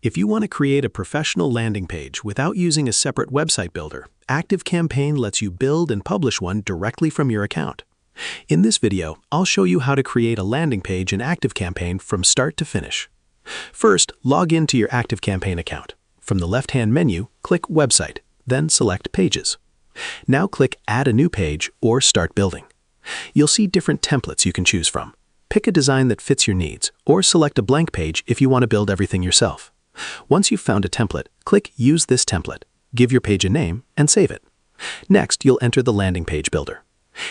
If you want to create a professional landing page without using a separate website builder, ActiveCampaign lets you build and publish one directly from your account. In this video, I'll show you how to create a landing page in ActiveCampaign from start to finish. First, log into your ActiveCampaign account. From the left-hand menu, click Website, then select Pages. Now click Add a new page or Start building. You'll see different templates you can choose from. Pick a design that fits your needs, or select a blank page if you want to build everything yourself. Once you've found a template, click Use this template, give your page a name, and save it. Next, you'll enter the landing page builder.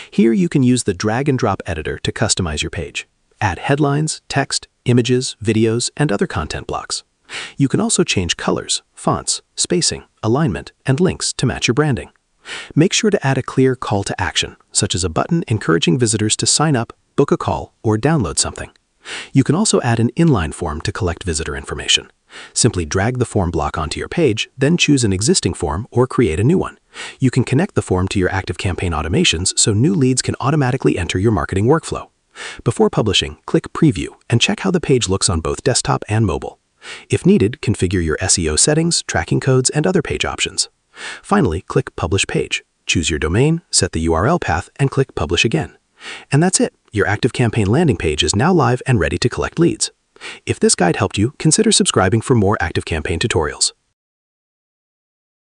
Here you can use the drag-and-drop editor to customize your page. Add headlines, text, images, videos, and other content blocks. You can also change colors, fonts, spacing, alignment, and links to match your branding. Make sure to add a clear call to action, such as a button encouraging visitors to sign up, book a call, or download something. You can also add an inline form to collect visitor information. Simply drag the form block onto your page, then choose an existing form or create a new one. You can connect the form to your ActiveCampaign automations so new leads can automatically enter your marketing workflow. Before publishing, click Preview and check how the page looks on both desktop and mobile. If needed, configure your SEO settings, tracking codes, and other page options. Finally, click Publish Page. Choose your domain, set the URL path, and click Publish again. And that's it. Your ActiveCampaign landing page is now live and ready to collect leads. If this guide helped you, consider subscribing for more ActiveCampaign tutorials.